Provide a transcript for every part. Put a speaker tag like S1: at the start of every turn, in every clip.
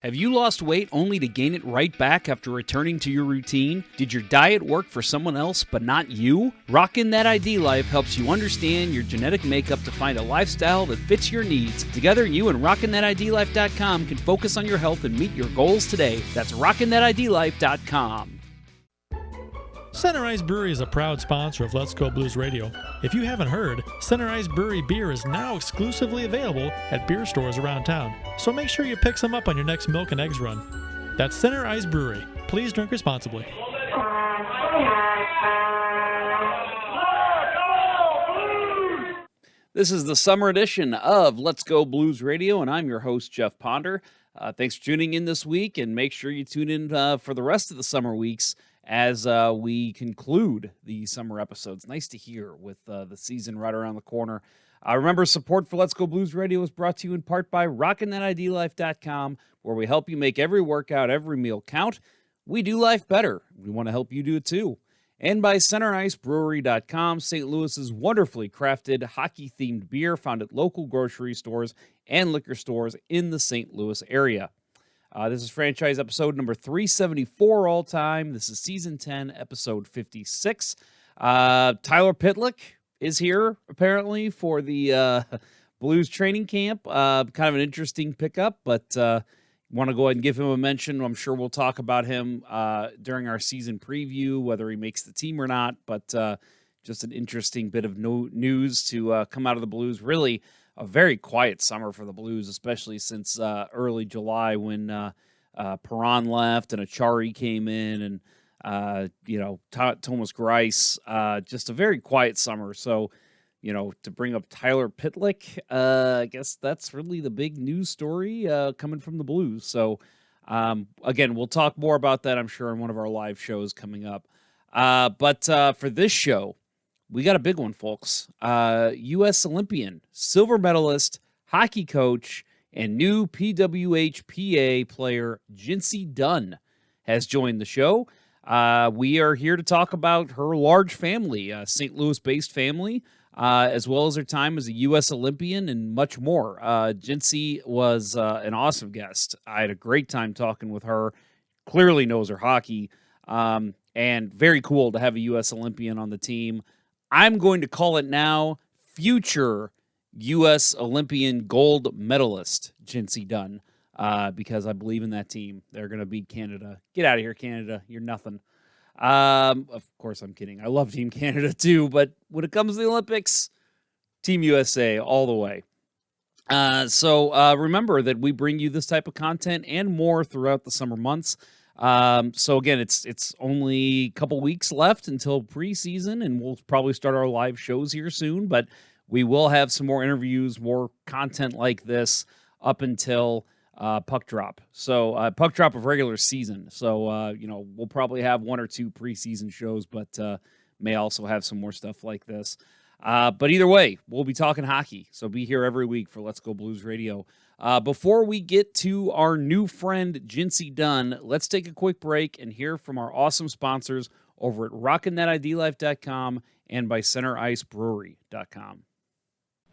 S1: Have you lost weight only to gain it right back after returning to your routine? Did your diet work for someone else but not you? Rockin' That ID Life helps you understand your genetic makeup to find a lifestyle that fits your needs. Together, you and RockinThatIDLife.com can focus on your health and meet your goals today. That's RockinThatIDLife.com.
S2: Center Ice Brewery is a proud sponsor of Let's Go Blues Radio. If you haven't heard, Center Ice Brewery beer is now exclusively available at beer stores around town, so make sure you pick some up on your next milk and eggs run. That's Center Ice Brewery. Please drink responsibly.
S1: This is the summer edition of Let's Go Blues Radio, and I'm your host, Jeff Ponder. Thanks for tuning in this week, and make sure you tune in for the rest of the summer weeks as we conclude the summer episodes. Nice to hear with the season right around the corner. Remember, support for Let's Go Blues Radio is brought to you in part by RockinThatIDLife.com, where we help you make every workout, every meal count. We do life better. We want to help you do it too. And by CenterIceBrewery.com, St. Louis's wonderfully crafted hockey-themed beer found at local grocery stores and liquor stores in the St. Louis area. This is franchise episode number 374 all time. This is season 10, episode 56. Tyler Pitlick is here, apparently, for the Blues training camp. Kind of an interesting pickup, but want to go ahead and give him a mention. I'm sure we'll talk about him during our season preview, whether he makes the team or not, but just an interesting bit of news to come out of the Blues. Really, a very quiet summer for the Blues, especially since early July when Perron left and Achari came in and, Thomas Greiss. Just a very quiet summer. So, to bring up Tyler Pitlick, I guess that's really the big news story coming from the Blues. So, again, we'll talk more about that, I'm sure, in one of our live shows coming up. But for this show, we got a big one, folks. U.S. Olympian, silver medalist, hockey coach, and new PWHPA player Jincy Dunne has joined the show. We are here to talk about her large family, St. Louis-based family, as well as her time as a U.S. Olympian and much more. Jincy was an awesome guest. I had a great time talking with her. Clearly knows her hockey, and very cool to have a U.S. Olympian on the team. I'm going to call it now future U.S. Olympian gold medalist Jincy Dunne, because I believe in that team. They're going to beat Canada. Get out of here, Canada. You're nothing. Of course, I'm kidding. I love Team Canada too, but when it comes to the Olympics, Team USA all the way. So remember that we bring you this type of content and more throughout the summer months. So again, it's only a couple weeks left until preseason, and we'll probably start our live shows here soon, but we will have some more interviews, more content like this up until puck drop. So puck drop of regular season. So, we'll probably have one or two preseason shows, but may also have some more stuff like this. But either way, we'll be talking hockey. So be here every week for Let's Go Blues Radio. Before we get to our new friend, Jincy Dunne, let's take a quick break and hear from our awesome sponsors over at RockinThatIDLife.com and by CenterIceBrewery.com.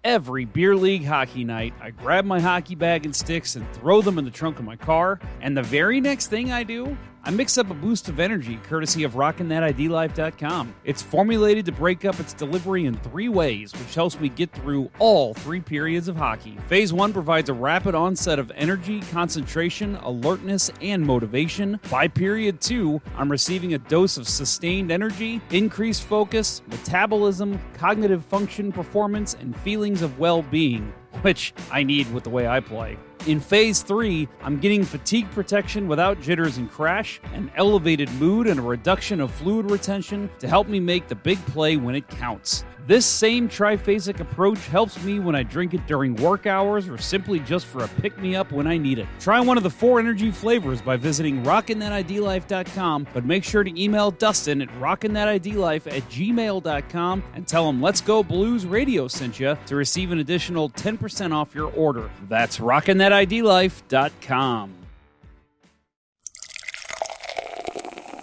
S1: Every beer league hockey night, I grab my hockey bag and sticks and throw them in the trunk of my car, and the very next thing I do, I mix up a boost of energy courtesy of RockinThatIDLife.com. It's formulated to break up its delivery in 3 ways, which helps me get through all 3 periods of hockey. Phase 1 provides a rapid onset of energy, concentration, alertness, and motivation. By period 2, I'm receiving a dose of sustained energy, increased focus, metabolism, cognitive function, performance, and feelings of well-being, which I need with the way I play. In Phase 3, I'm getting fatigue protection without jitters and crash, an elevated mood, and a reduction of fluid retention to help me make the big play when it counts. This same triphasic approach helps me when I drink it during work hours or simply just for a pick-me-up when I need it. Try one of the 4 energy flavors by visiting RockinThatIDLife.com, but make sure to email Dustin at RockinThatIDLife@gmail.com and tell him Let's Go Blues Radio sent you to receive an additional 10% off your order. That's RockinThatIDLife.com.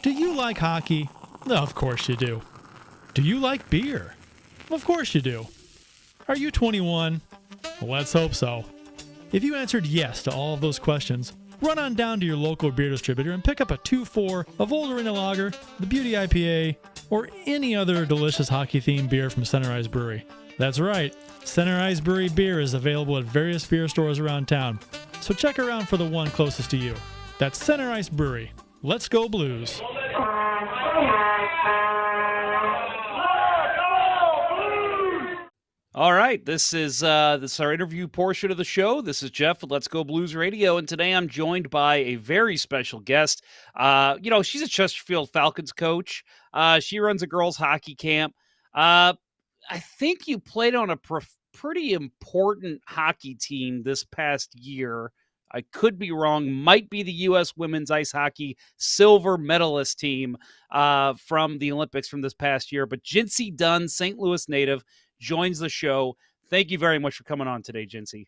S2: Do you like hockey? Of course you do. Do you like beer? Of course you do. Are you 21? Well, let's hope so. If you answered yes to all of those questions, run on down to your local beer distributor and pick up a 2-4 of Old Arena Lager, the Beauty IPA, or any other delicious hockey-themed beer from Center Ice Brewery. That's right, Center Ice Brewery beer is available at various beer stores around town, so check around for the one closest to you. That's Center Ice Brewery. Let's go Blues!
S1: All right, this is our interview portion of the show. This is Jeff with Let's Go Blues Radio, and today I'm joined by a very special guest. She's a Chesterfield Falcons coach. She runs a girls hockey camp. I think you played on a pretty important hockey team this past year. I could be wrong. Might be the U.S. women's ice hockey silver medalist team from the Olympics from this past year. But Jincy Dunne, St. Louis native, joins the show. Thank you very much for coming on today, Jincy.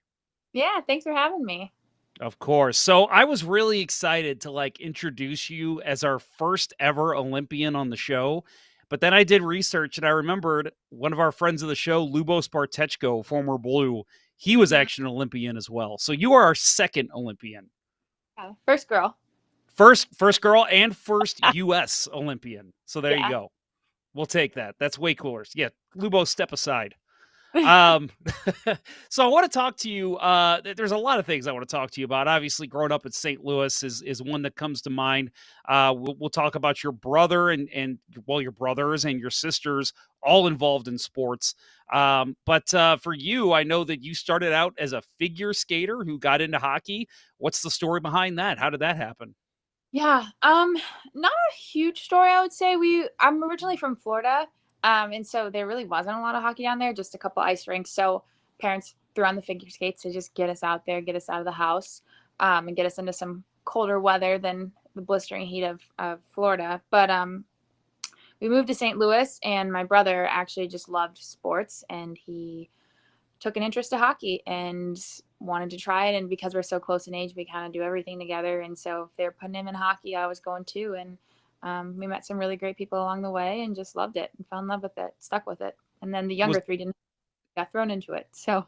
S3: Yeah, thanks for having me.
S1: Of course. So I was really excited to introduce you as our first ever Olympian on the show. But then I did research and I remembered one of our friends of the show, Lubos Bartechko, former Blue. He was actually an Olympian as well. So you are our second Olympian.
S3: First girl.
S1: First girl and first U.S. Olympian. So there you go. We'll take that. That's way cooler. Yeah, Lubo, step aside. So I want to talk to you. There's a lot of things I want to talk to you about. Obviously, growing up in St. Louis is one that comes to mind. We'll talk about your brother and your brothers and your sisters all involved in sports. But for you, I know that you started out as a figure skater who got into hockey. What's the story behind that? How did that happen?
S3: Yeah, not a huge story, I would say. I'm originally from Florida, and so there really wasn't a lot of hockey down there, just a couple ice rinks. So parents threw on the figure skates to just get us out there, get us out of the house, and get us into some colder weather than the blistering heat of Florida. But we moved to St. Louis, and my brother actually just loved sports, and he took an interest to hockey and wanted to try it. And because we're so close in age, we kind of do everything together. And so if they're putting him in hockey, I was going too. And we met some really great people along the way and just loved it and fell in love with it, stuck with it. And then the younger three got thrown into it. So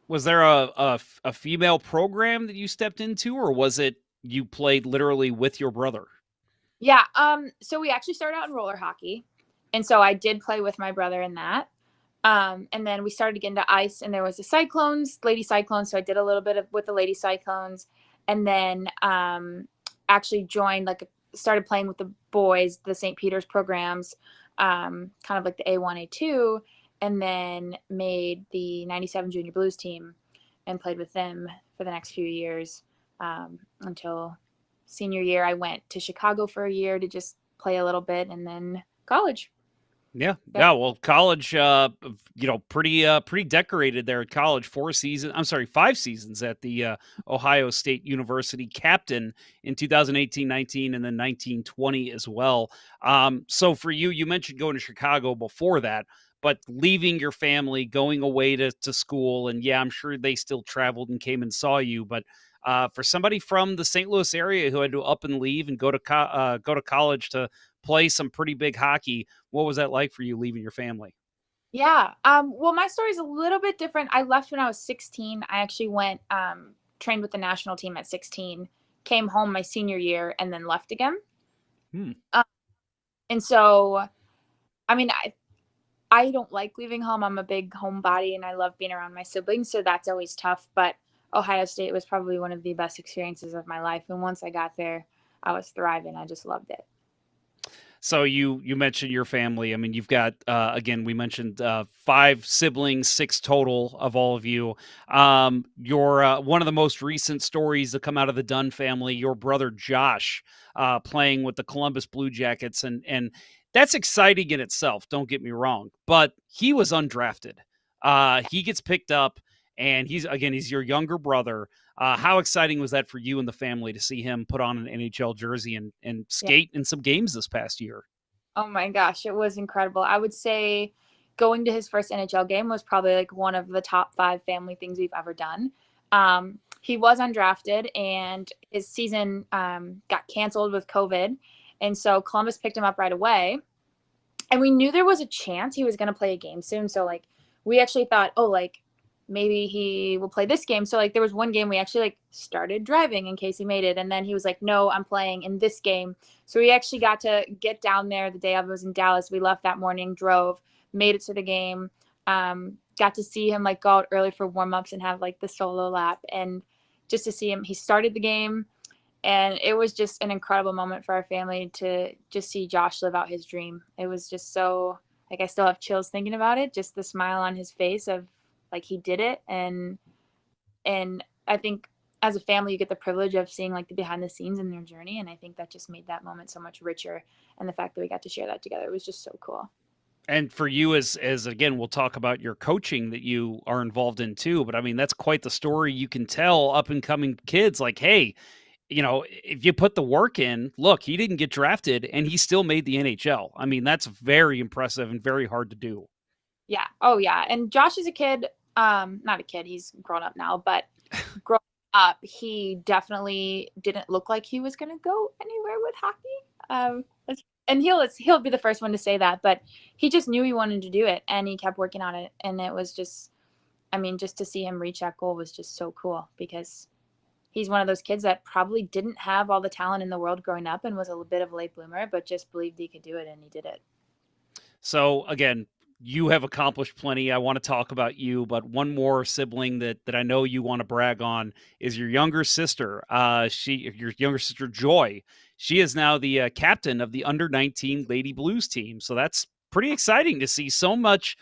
S1: was there a female program that you stepped into, or was it you played literally with your brother?
S3: Yeah. So we actually started out in roller hockey. And so I did play with my brother in that. And then we started to get into ice, and there was the Lady Cyclones. So I did a little bit with the Lady Cyclones, and then actually joined, started playing with the boys, the St. Peter's programs, kind of like the A1, A2, and then made the 97 Junior Blues team and played with them for the next few years until senior year. I went to Chicago for a year to just play a little bit, and then college.
S1: Yeah. Well, college, pretty decorated there at college. 5 seasons at the Ohio State University, captain in 2018-19 and then 19-20 as well. So for you, you mentioned going to Chicago before that, but leaving your family, going away to school, and I'm sure they still traveled and came and saw you, but for somebody from the St. Louis area who had to up and leave and go to college to play some pretty big hockey, what was that like for you leaving your family?
S3: Yeah. Well, my story is a little bit different. I left when I was 16. I actually went, trained with the national team at 16, came home my senior year, and then left again. And so, I mean, I don't like leaving home. I'm a big homebody, and I love being around my siblings, so that's always tough. But Ohio State was probably one of the best experiences of my life. And once I got there, I was thriving. I just loved it.
S1: So you mentioned your family. I mean, you've got, again, we mentioned 5 siblings, 6 total of all of you. Your one of the most recent stories that come out of the Dunne family, your brother Josh playing with the Columbus Blue Jackets. And that's exciting in itself, don't get me wrong. But he was undrafted. He gets picked up, and he's your younger brother. How exciting was that for you and the family to see him put on an NHL jersey and skate in some games this past year?
S3: Oh my gosh, it was incredible. I would say going to his first NHL game was probably one of the top 5 family things we've ever done. He was undrafted, and his season got canceled with COVID. And so Columbus picked him up right away. And we knew there was a chance he was going to play a game soon. So we actually thought, maybe he will play this game. So like there was one game we actually like started driving in case he made it, and then he was like, no, I'm playing in this game. So we actually got to get down there the day I was in Dallas. We left that morning, drove, made it to the game, got to see him like go out early for warm-ups and have like the solo lap, and just to see him, he started the game, and it was just an incredible moment for our family to just see Josh live out his dream. It was just so, like, I still have chills thinking about it, just the smile on his face of like he did it. And I think as a family you get the privilege of seeing like the behind the scenes in their journey, and I think that just made that moment so much richer, and the fact that we got to share that together was just so cool.
S1: And for you, as again, we'll talk about your coaching that you are involved in too. But I mean, that's quite the story you can tell up and coming kids. Like, hey, if you put the work in, look, he didn't get drafted and he still made the NHL. I mean, that's very impressive and very hard to do.
S3: Yeah. Oh yeah. And Josh is a kid, not a kid, he's grown up now, but growing up, he definitely didn't look like he was going to go anywhere with hockey. And he'll be the first one to say that, but he just knew he wanted to do it, and he kept working on it. And it was just, I mean, just to see him reach that goal was just so cool, because he's one of those kids that probably didn't have all the talent in the world growing up and was a bit of a late bloomer, but just believed he could do it, and he did it.
S1: So again, you have accomplished plenty. I want to talk about you, but one more sibling that I know you want to brag on is your younger sister. Your younger sister Joy. She is now the captain of the under-19 Lady Blues team. So that's pretty exciting to see so much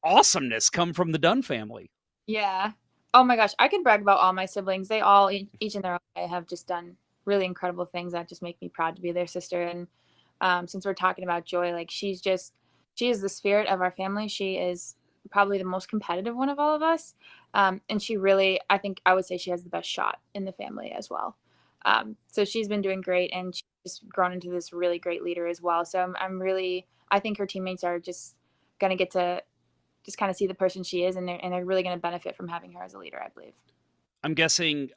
S1: awesomeness come from the Dunne family.
S3: Yeah. Oh my gosh, I can brag about all my siblings. They all, each in their own way, have just done really incredible things that just make me proud to be their sister. And since we're talking about Joy, like she is the spirit of our family. She is probably the most competitive one of all of us. And she really, I think I would say she has the best shot in the family as well. So she's been doing great, and she's grown into this really great leader as well. So I think her teammates are just going to get to just kind of see the person she is, and they're really going to benefit from having her as a leader, I believe.
S1: I'm guessing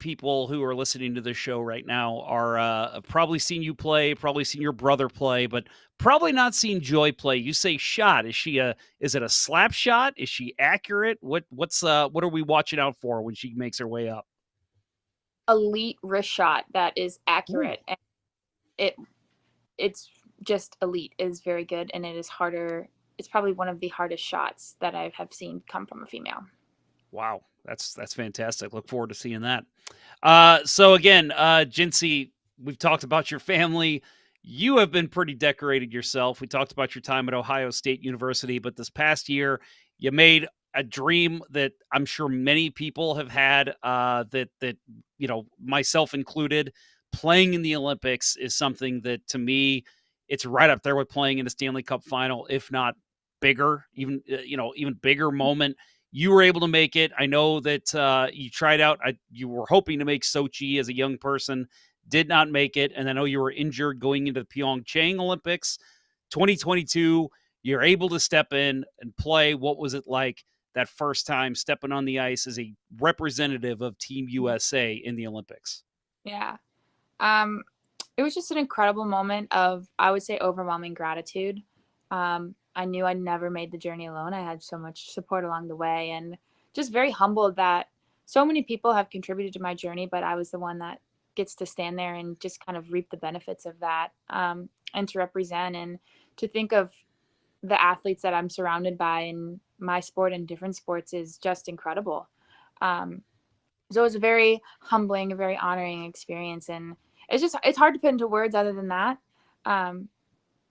S1: people who are listening to this show right now are have probably seen you play, probably seen your brother play, but probably not seen Joy play. You say shot. Is it a slap shot? Is she accurate? What are we watching out for when she makes her way up?
S3: Elite wrist shot that is
S1: Ooh.
S3: accurate, and it's just elite. It is very good, and it is harder. It's probably one of the hardest shots that I have seen come from a female.
S1: Wow, that's fantastic. Look forward to seeing that. So again, Jincy, we've talked about your family. You have been pretty decorated yourself. We talked about your time at Ohio State University, but this past year, you made a dream that I'm sure many people have had. That myself included. Playing in the Olympics is something that, to me, it's right up there with playing in a Stanley Cup final, if not bigger, even bigger moment. You were able to make it. I know that you tried out. You were hoping to make Sochi as a young person, did not make it. And I know you were injured going into the Pyeongchang Olympics 2022. You're able to step in and play. What was it like that first time stepping on the ice as a representative of Team USA in the Olympics?
S3: Yeah. It was just an incredible moment of, I would say, overwhelming gratitude. I knew I never made the journey alone. I had so much support along the way, and just very humbled that so many people have contributed to my journey, but I was the one that gets to stand there and just kind of reap the benefits of that, and to represent, and to think of the athletes that I'm surrounded by in my sport and different sports is just incredible. So it was a very humbling, a very honoring experience, and it's hard to put into words other than that.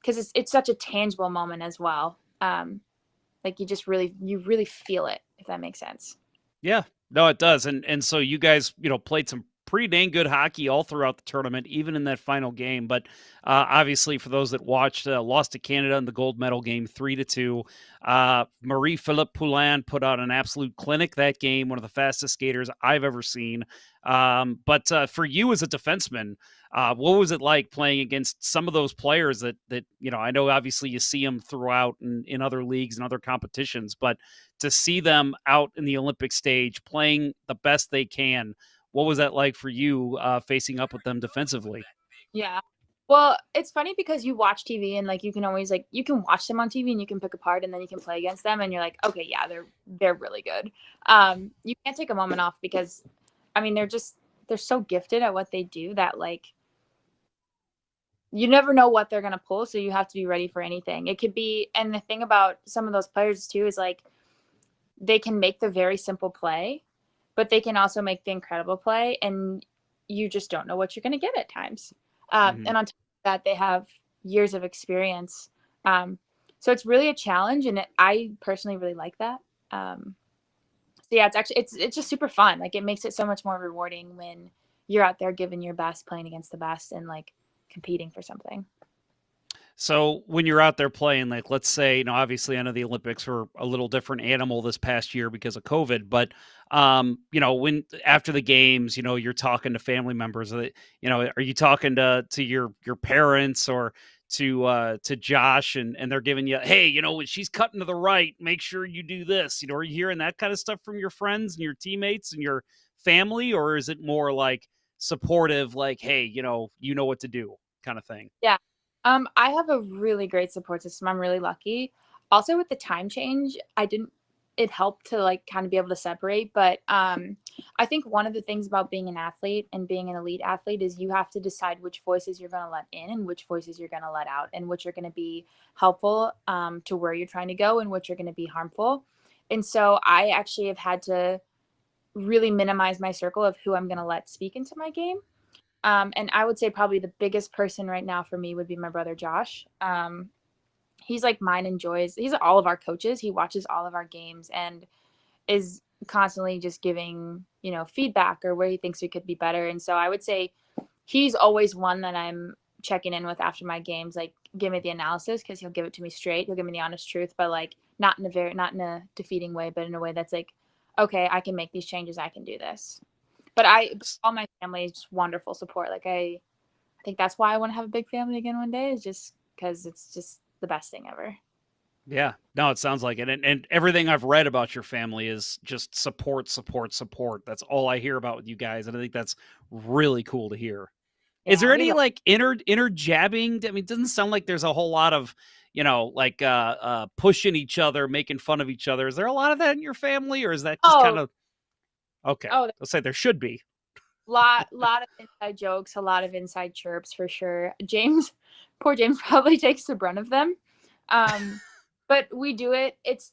S3: Because it's such a tangible moment as well. Like you really feel it, if that makes sense.
S1: Yeah, no, it does. And so you guys, played some pretty dang good hockey all throughout the tournament, even in that final game. But obviously, for those that watched, lost to Canada in the gold medal game 3-2. Marie-Philippe Poulin put out an absolute clinic that game, one of the fastest skaters I've ever seen. But for you as a defenseman, what was it like playing against some of those players that I know obviously you see them throughout in other leagues and other competitions, but to see them out in the Olympic stage playing the best they can, what was that like for you facing up with them defensively?
S3: Yeah. Well, it's funny because you watch TV and like you can always like you can watch them on TV and you can pick apart and then you can play against them and you're like, okay, yeah, they're really good. You can't take a moment off because I mean they're so gifted at what they do that like you never know what they're gonna pull, so you have to be ready for anything. It could be and the thing about some of those players too is like they can make the very simple play, but they can also make the incredible play, and you just don't know what you're going to get at times.
S1: Mhm.
S3: And on top of that, they have years of experience. So it's really a challenge, and I personally really like that. So yeah, it's just super fun. Like it makes it so much more rewarding when you're out there giving your best, playing against the best, and like competing for something.
S1: So when you're out there playing, like let's say, obviously I know the Olympics were a little different animal this past year because of COVID, but when after the games, you're talking to family members, are you talking to your parents or to Josh and they're giving you, hey, when she's cutting to the right, make sure you do this, are you hearing that kind of stuff from your friends and your teammates and your family, or is it more like supportive, like, hey, you know what to do kind of thing?
S3: Yeah. I have a really great support system. I'm really lucky. Also with the time change, I didn't it helped to like kind of be able to separate, but I think one of the things about being an athlete and being an elite athlete is you have to decide which voices you're going to let in and which voices you're going to let out and which are going to be helpful to where you're trying to go and which are going to be harmful. And so I actually have had to really minimize my circle of who I'm going to let speak into my game. And I would say probably the biggest person right now for me would be my brother Josh. He's like mine and Joy's. He's all of our coaches. He watches all of our games and is constantly just giving, feedback or where he thinks we could be better. And so I would say he's always one that I'm checking in with after my games, like give me the analysis because he'll give it to me straight. He'll give me the honest truth, but like not in a defeating way, but in a way that's like, okay, I can make these changes. I can do this. But all my family is just wonderful support. Like I think that's why I want to have a big family again one day is just because it's just the best thing ever.
S1: Yeah. No, it sounds like it. And everything I've read about your family is just support, support, support. That's all I hear about with you guys. And I think that's really cool to hear. Is
S3: Yeah,
S1: there
S3: we
S1: any
S3: love.
S1: like inner jabbing? I mean, it doesn't sound like there's a whole lot of, like pushing each other, making fun of each other. Is there a lot of that in your family, or is that just kind
S3: Oh,
S1: of okay?
S3: oh,
S1: Let's say there should be.
S3: lot of inside jokes, a lot of inside chirps for sure. James, poor James, probably takes the brunt of them. Um, but we do it. It's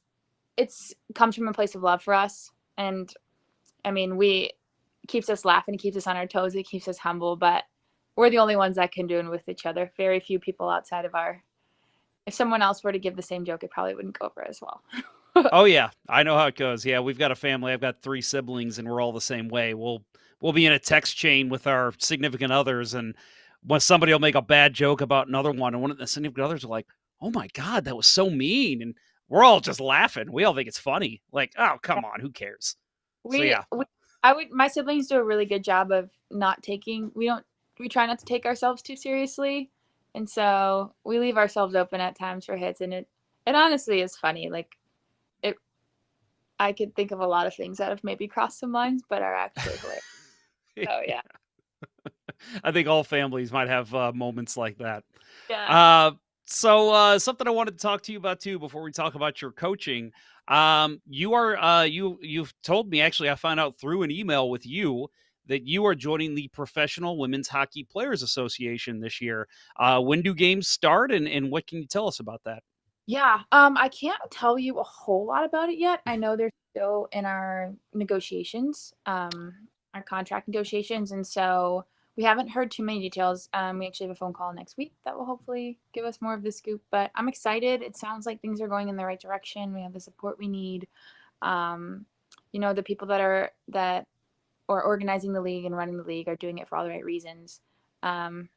S3: comes from a place of love for us, and I mean, we keeps us laughing, it keeps us on our toes, it keeps us humble. But we're the only ones that can do it with each other. Very few people outside of our. If someone else were to give the same joke, it probably wouldn't go over as well.
S1: Oh yeah, I know how it goes. Yeah, we've got a family. I've got 3 siblings and we're all the same way. We'll be in a text chain with our significant others and when somebody will make a bad joke about another one and one of the significant others are like, "Oh my god, that was so mean." And we're all just laughing. We all think it's funny. Like, "Oh, come on, who cares?" So
S3: we,
S1: yeah.
S3: we I would my siblings do a really good job of not taking we try not to take ourselves too seriously. And so we leave ourselves open at times for hits and it honestly is funny. Like it I could think of a lot of things that have maybe crossed some lines but are actually hilarious. So yeah.
S1: I think all families might have moments like that.
S3: Yeah.
S1: Uh, something I wanted to talk to you about too before we talk about your coaching. You've told me actually I found out through an email with you that you are joining the Professional Women's Hockey Players Association this year. When do games start and what can you tell us about that?
S3: Yeah. I can't tell you a whole lot about it yet. I know they're still in our negotiations, our contract negotiations, and so we haven't heard too many details. We actually have a phone call next week that will hopefully give us more of the scoop. But I'm excited. It sounds like things are going in the right direction. We have the support we need. Um, the people that are organizing the league and running the league are doing it for all the right reasons. Um,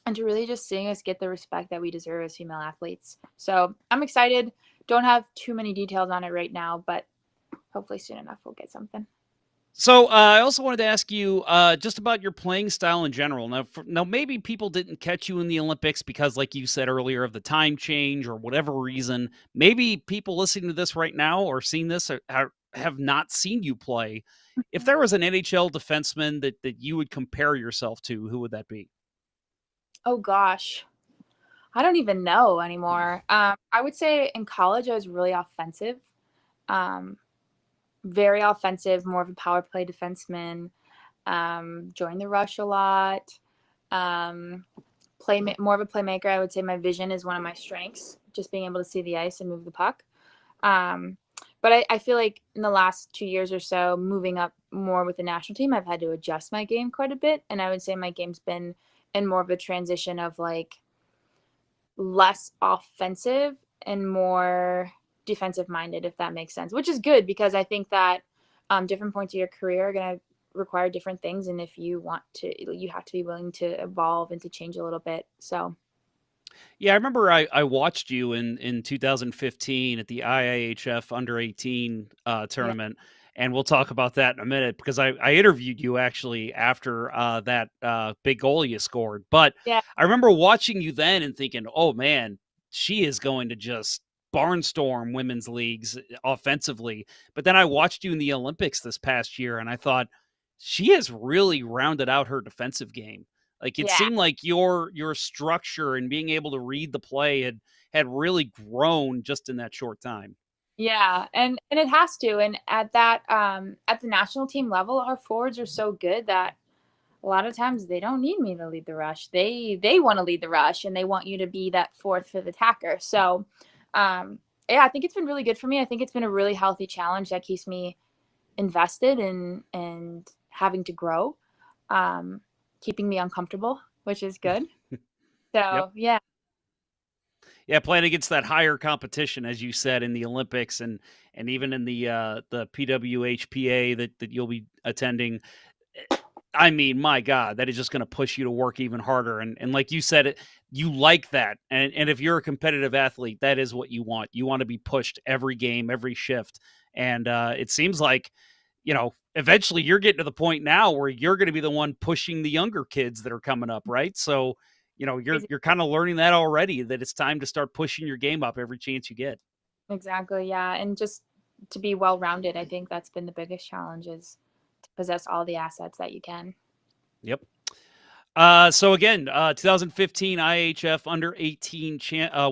S3: and to really just seeing us get the respect that we deserve as female athletes. So I'm excited. Don't have too many details on it right now, but hopefully soon enough we'll get something.
S1: So I also wanted to ask you just about your playing style in general. Now, maybe people didn't catch you in the Olympics because, like you said earlier, of the time change or whatever reason. Maybe people listening to this right now or seeing this have not seen you play. If there was an NHL defenseman that you would compare yourself to, who would that be?
S3: Oh gosh, I don't even know anymore. I would say in college I was really offensive, um, very offensive, more of a power play defenseman. Joined the rush a lot. Um, more of a playmaker. I would say my vision is one of my strengths, just being able to see the ice and move the puck. Um, but I feel like in the last 2 years or so, moving up more with the national team, I've had to adjust my game quite a bit. And I would say my game's been in more of a transition of like less offensive and more defensive minded, if that makes sense, which is good because I think that different points of your career are going to require different things. And if you want to, you have to be willing to evolve and to change a little bit. So,
S1: Yeah, I remember I watched you in 2015 at the IIHF under 18
S3: yeah.
S1: tournament, and we'll talk about that in a minute because I interviewed you actually after that big goal you scored. But
S3: Yeah.
S1: I remember watching you then and thinking, oh man, she is going to just barnstorm women's leagues offensively. But then I watched you in the Olympics this past year, and I thought she has really rounded out her defensive game. Like, it
S3: Yeah.
S1: seemed like your structure and being able to read the play had really grown just in that short time.
S3: Yeah, and it has to. And at that at the national team level, our forwards are so good that a lot of times they don't need me to lead the rush. They want to lead the rush and they want you to be that fourth fifth attacker. So, yeah, I think it's been really good for me. I think it's been a really healthy challenge that keeps me invested in and having to grow, um, keeping me uncomfortable, which is good.
S1: Yep.
S3: So, yeah,
S1: Yeah, playing against that higher competition, as you said, in the Olympics and even in the PWHPA that you'll be attending. I mean, my God, that is just going to push you to work even harder. And like you said, you like that. And if you're a competitive athlete, that is what you want. You want to be pushed every game, every shift. And it seems like, eventually you're getting to the point now where you're going to be the one pushing the younger kids that are coming up, right? So,
S3: crazy.
S1: you're kind of learning that already, that it's time to start pushing your game up every chance you get.
S3: Exactly. Yeah, and just to be well rounded, I think that's been the biggest challenge is to possess all the assets that you can.
S1: Yep. So again, 2015 IHF under 18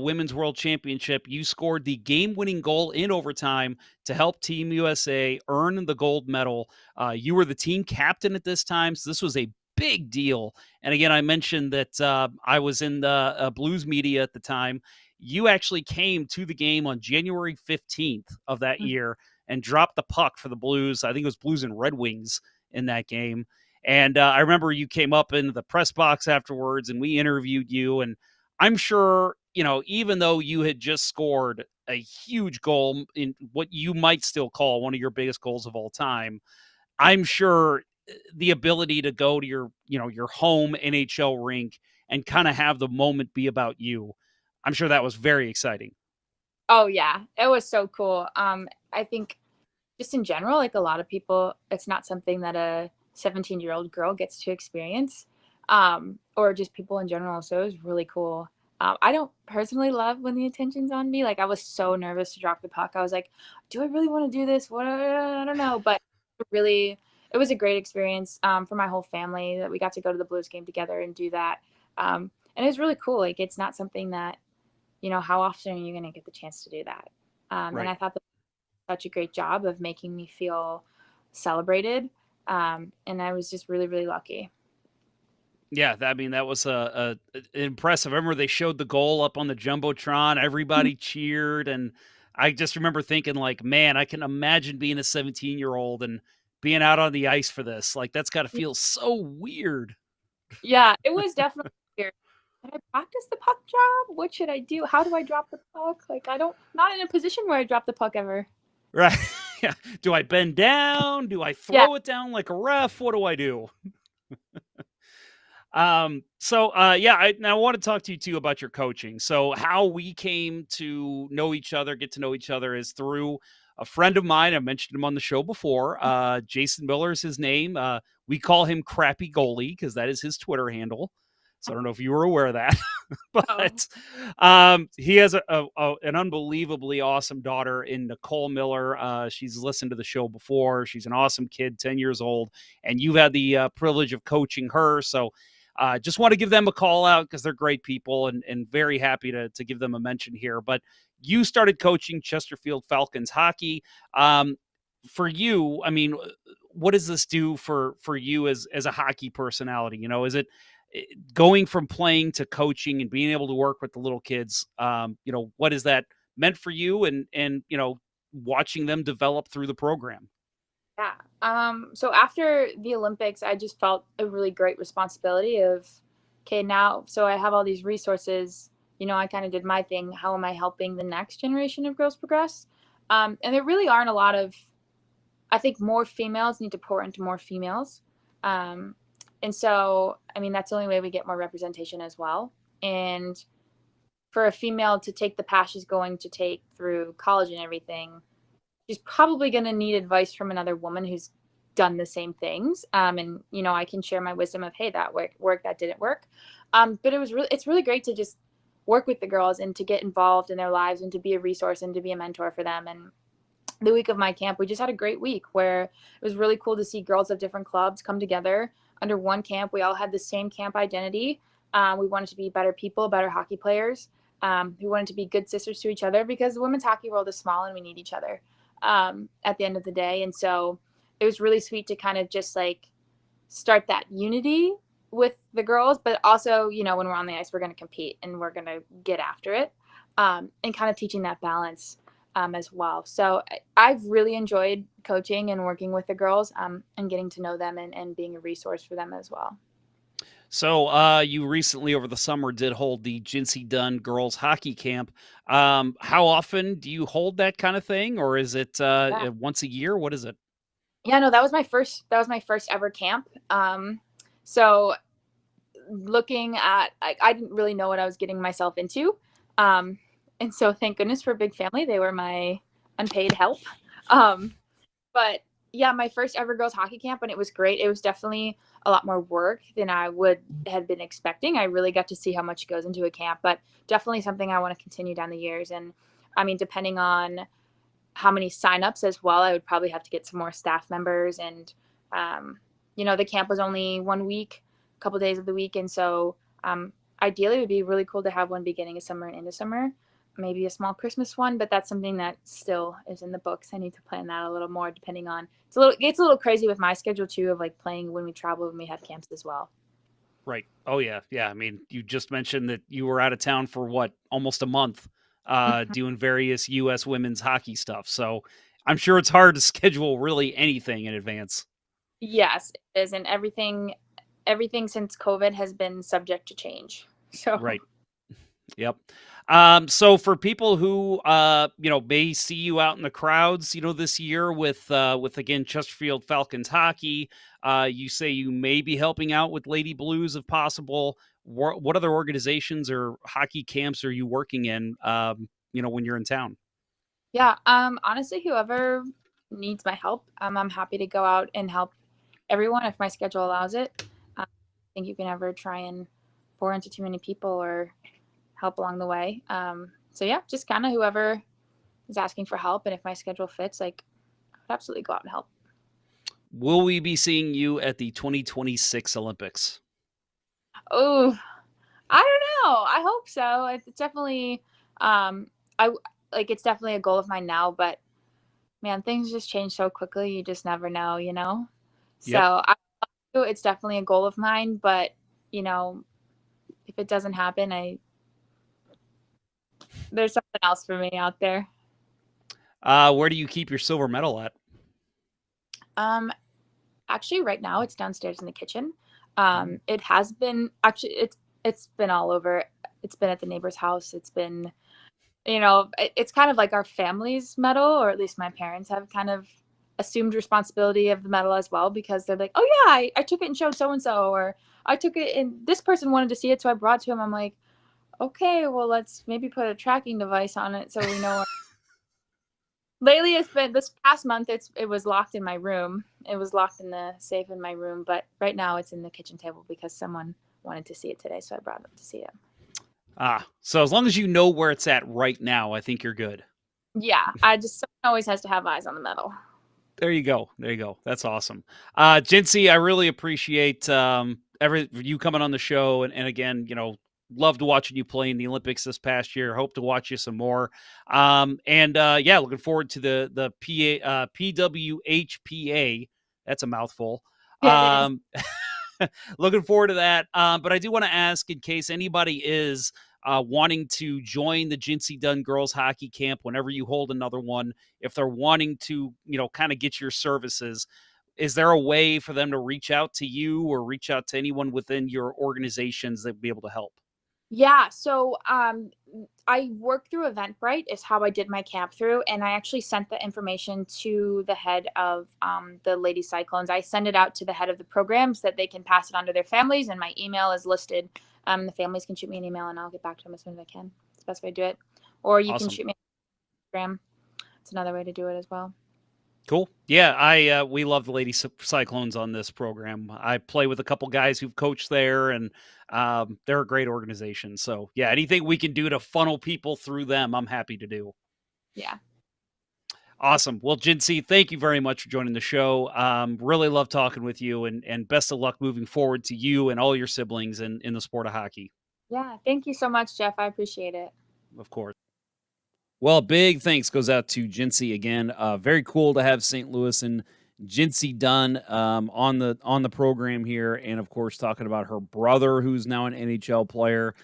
S1: Women's World Championship. You scored the game-winning goal in overtime to help Team USA earn the gold medal. You were the team captain at this time, so this was a big deal. And again, I mentioned that I was in the Blues media at the time. You actually came to the game on January 15th of that
S3: Mm.
S1: year and dropped the puck for the Blues. I think it was Blues and Red Wings in that game. And I remember you came up into the press box afterwards and we interviewed you. And I'm sure, even though you had just scored a huge goal in what you might still call one of your biggest goals of all time, I'm sure the ability to go to your home NHL rink and kind of have the moment be about you, I'm sure that was very exciting.
S3: Oh yeah, it was so cool. I think just in general, like a lot of people, it's not something that a 17-year-old girl gets to experience, or just people in general. So it was really cool. I don't personally love when the attention's on me. Like I was so nervous to drop the puck. I was like, do I really want to do this? What? I don't know. But really, it was a great experience for my whole family that we got to go to the Blues game together and do that. And it was really cool. Like it's not something that, how often are you going to get the chance to do that? And
S1: Right.
S3: I thought such a great job of making me feel celebrated. And I was just really, really lucky.
S1: Yeah, that was impressive. I remember they showed the goal up on the jumbotron. Everybody cheered, and I just remember thinking, like, man, I can imagine being a 17-year-old and being out on the ice for this. Like, that's got to feel so weird,
S3: Yeah, it was definitely weird. Should I practice the puck drop? What should I do? How do I drop the puck? Like not in a position where I drop the puck ever.
S1: right? Yeah. Do I bend down? Do I
S3: Yeah.
S1: throw it down like a ref? What do I do? Yeah, I want to talk to you too about your coaching. So how we came to know each other, get to know each other is through a friend of mine. I mentioned him on the show before. Jason Miller is his name. We call him Crappy Goalie because that is his Twitter handle. So I don't know if you were aware of that,
S3: Oh,
S1: but he has an unbelievably awesome daughter in Nicole Miller. She's listened to the show before. She's an awesome kid, 10 years old, and you've had the privilege of coaching her. So Just want to give them a call out because they're great people, and very happy to give them a mention here. But you started coaching Chesterfield Falcons hockey. For you, I mean, what does this do for you as a hockey personality? Is it going from playing to coaching and being able to work with the little kids? What is that meant for you, and watching them develop through the program?
S3: Yeah. So after the Olympics, I just felt a really great responsibility of, okay, now, so I have all these resources. I kind of did my thing. How am I helping the next generation of girls progress? And there really aren't a lot of, I think more females need to pour into more females. And so, I mean, that's the only way we get more representation as well. And for a female to take the path she's going to take through college and everything, she's probably going to need advice from another woman who's done the same things. And I can share my wisdom of, hey, that worked, that didn't work. But it's really great to just work with the girls and to get involved in their lives and to be a resource and to be a mentor for them. And the week of my camp, we just had a great week where it was really cool to see girls of different clubs come together under one camp. We all had the same camp identity. We wanted to be better people, better hockey players. We wanted to be good sisters to each other because the women's hockey world is small and we need each other at the end of the day. And so it was really sweet to kind of just like start that unity with the girls, but also, when we're on the ice, we're going to compete and we're going to get after it, and kind of teaching that balance as well. So I've really enjoyed coaching and working with the girls and getting to know them and being a resource for them as well.
S1: So you recently over the summer did hold the Jincy Dunne girls hockey camp. How often do you hold that kind of thing, or is it
S3: Yeah.
S1: once a year? What is it?
S3: Yeah, no, that was my first ever camp. So looking at, I didn't really know what I was getting myself into. And so thank goodness for Big Family. They were my unpaid help. But yeah, my first ever girls hockey camp, and it was great. It was definitely a lot more work than I would have been expecting. I really got to see how much goes into a camp, but definitely something I want to continue down the years. And I mean, depending on how many signups as well, I would probably have to get some more staff members. And the camp was only 1 week, a couple days of the week, and so ideally it would be really cool to have one beginning of summer and into summer, maybe a small Christmas one, but that's something that still is in the books. I need to plan that a little more, depending on, it gets a little crazy with my schedule too, of like playing when we travel, when we have camps as well.
S1: Right. Oh yeah. Yeah. I mean, you just mentioned that you were out of town for what, almost a month, doing various U.S. women's hockey stuff. So I'm sure it's hard to schedule really anything in advance.
S3: Yes, it is, and everything since COVID has been subject to change. So
S1: Right. Yep. So for people who may see you out in the crowds, this year with again Chesterfield Falcons hockey, you say you may be helping out with Lady Blues if possible. What other organizations or hockey camps are you working in? When you're in town.
S3: yeah, honestly, whoever needs my help, I'm happy to go out and help everyone if my schedule allows it. I think you can never try and pour into too many people or help along the way. So yeah, just kind of whoever is asking for help, and if my schedule fits, like, I would absolutely go out and help.
S1: Will we be seeing you at the 2026 Olympics?
S3: Oh, I don't know. I hope so. It's definitely, I like, it's definitely a goal of mine now, but man, things just change so quickly. You just never know.
S1: Yep.
S3: So it's definitely a goal of mine, but if it doesn't happen, there's something else for me out there.
S1: Where do you keep your silver medal at?
S3: Actually, right now it's downstairs in the kitchen. It has been actually it's been all over. It's been at the neighbor's house. It's been, it's kind of like our family's medal, or at least my parents have kind of assumed responsibility of the medal as well, because they're like, oh yeah, I took it and showed so and so, or I took it and this person wanted to see it, so I brought it to him. I'm like, okay, well, let's maybe put a tracking device on it so we know. Lately, it's been this past month. It was locked in my room. It was locked in the safe in my room, but right now it's in the kitchen table because someone wanted to see it today, so I brought it to see it.
S1: So as long as you know where it's at right now, I think you're good.
S3: Yeah, someone always has to have eyes on the medal.
S1: There you go. There you go. That's awesome. Jincy, I really appreciate you coming on the show, and again, loved watching you play in the Olympics this past year. Hope to watch you some more. Looking forward to the PWHPA. That's a mouthful.
S3: Yeah, it is.
S1: Looking forward to that. But I do want to ask, in case anybody is wanting to join the Jincy Dunne girls hockey camp whenever you hold another one, if they're wanting to, kind of get your services, is there a way for them to reach out to you or reach out to anyone within your organizations that would be able to help?
S3: Yeah, so I work through Eventbrite is how I did my camp through, and I actually sent the information to the head of the Lady Cyclones. I send it out to the head of the programs that they can pass it on to their families, and my email is listed. The families can shoot me an email, and I'll get back to them as soon as I can. It's the best way to do it. Or you can shoot me on Instagram. It's another way to do it as well.
S1: Cool. Yeah, we love the Lady Cyclones on this program. I play with a couple guys who've coached there, and they're a great organization. So, yeah, anything we can do to funnel people through them, I'm happy to do.
S3: Yeah.
S1: Awesome. Well, Jincy, thank you very much for joining the show. Really love talking with you, and best of luck moving forward to you and all your siblings in the sport of hockey.
S3: Yeah. Thank you so much, Jeff. I appreciate it.
S1: Of course. Well, big thanks goes out to Jincy again. Very cool to have St. Louis and Jincy Dunne on the program here, and of course talking about her brother, who's now an NHL player.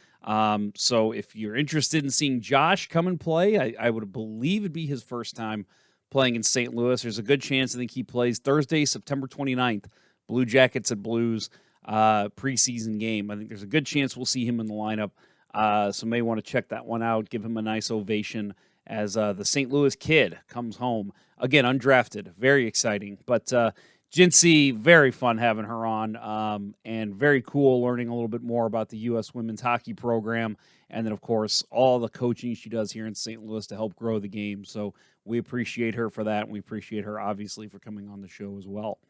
S1: So if you're interested in seeing Josh come and play, I would believe it'd be his first time playing in St. Louis. There's a good chance I think he plays Thursday, September 29th, Blue Jackets at Blues preseason game. I think there's a good chance we'll see him in the lineup. So may want to check that one out, give him a nice ovation as the St. Louis kid comes home. Again, undrafted. Very exciting. But Jincy, very fun having her on, and very cool learning a little bit more about the U.S. women's hockey program, and then, of course, all the coaching she does here in St. Louis to help grow the game. So we appreciate her for that, and we appreciate her, obviously, for coming on the show as well.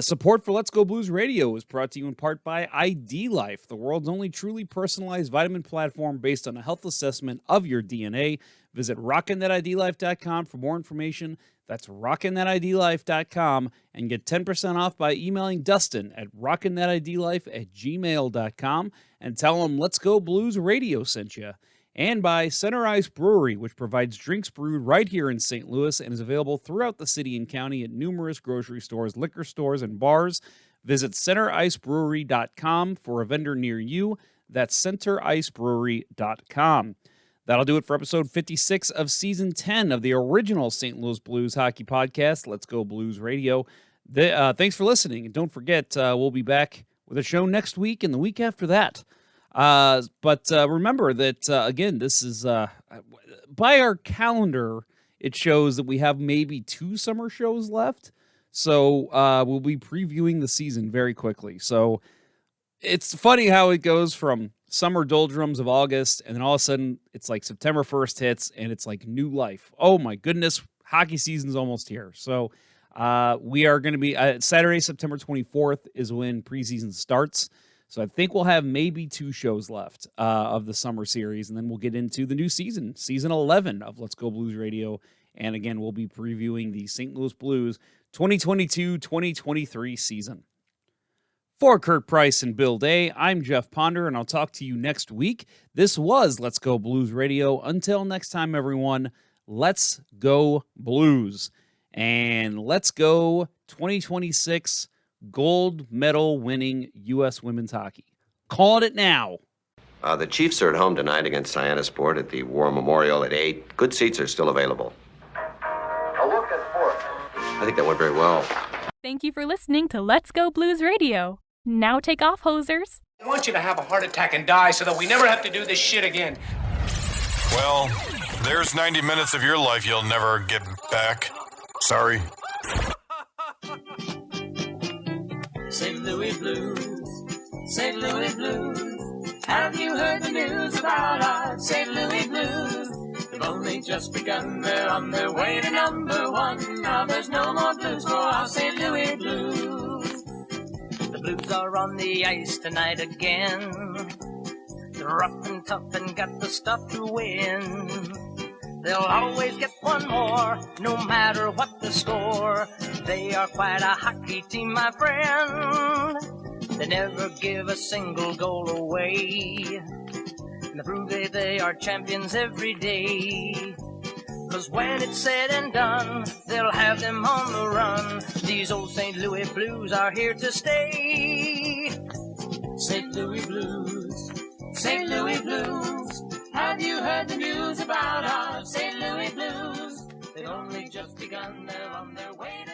S1: Support for Let's Go Blues Radio is brought to you in part by ID Life, the world's only truly personalized vitamin platform based on a health assessment of your DNA. Visit rockinthatidlife.com for more information. That's rockinthatidlife.com, and get 10% off by emailing Dustin at rockinthatidlife@gmail.com and tell him Let's Go Blues Radio sent you. And by Center Ice Brewery, which provides drinks brewed right here in St. Louis and is available throughout the city and county at numerous grocery stores, liquor stores, and bars. Visit centericebrewery.com for a vendor near you. That's centericebrewery.com. That'll do it for episode 56 of season 10 of the original St. Louis Blues hockey podcast, Let's Go Blues Radio. Thanks for listening. And don't forget, we'll be back with a show next week and the week after that. But remember that, again, this is, by our calendar, it shows that we have maybe 2 summer shows left. So we'll be previewing the season very quickly. So it's funny how it goes from summer doldrums of August, and then all of a sudden it's like September 1st hits, and it's like new life. Oh my goodness, hockey season's almost here. So we are going to be, Saturday, September 24th is when preseason starts. So I think we'll have maybe 2 shows left of the summer series, and then we'll get into the new season, season 11 of Let's Go Blues Radio. And again, we'll be previewing the St. Louis Blues 2022-2023 season. For Kurt Price and Bill Day, I'm Jeff Ponder, and I'll talk to you next week. This was Let's Go Blues Radio. Until next time, everyone, let's go Blues. And let's go 2026 gold medal winning U.S. women's hockey. Calling it now.
S4: The Chiefs are at home tonight against Cyanosport at the War Memorial at 8. Good seats are still available.
S5: A look at fourth.
S4: I think that went very well.
S6: Thank you for listening to Let's Go Blues Radio. Now take off, hosers.
S5: I want you to have a heart attack and die so that we never have to do this shit again.
S7: Well, there's 90 minutes of your life you'll never get back. Sorry.
S8: St. Louis Blues, St. Louis Blues. Have you heard the news about our St. Louis Blues? They've only just begun, they're on their way to number 1. Now there's no more blues for our St. Louis Blues. The Blues are on the ice tonight again. They're rough and tough and got the stuff to win. They'll always get one more, no matter what the score. They are quite a hockey team, my friend. They never give a single goal away. And they prove they are champions every day. 'Cause when it's said and done, they'll have them on the run. These old St. Louis Blues are here to stay. St. Louis Blues, St. Louis Blues. Have you heard the news about our St. Louis Blues? They've only just begun, they're on their way to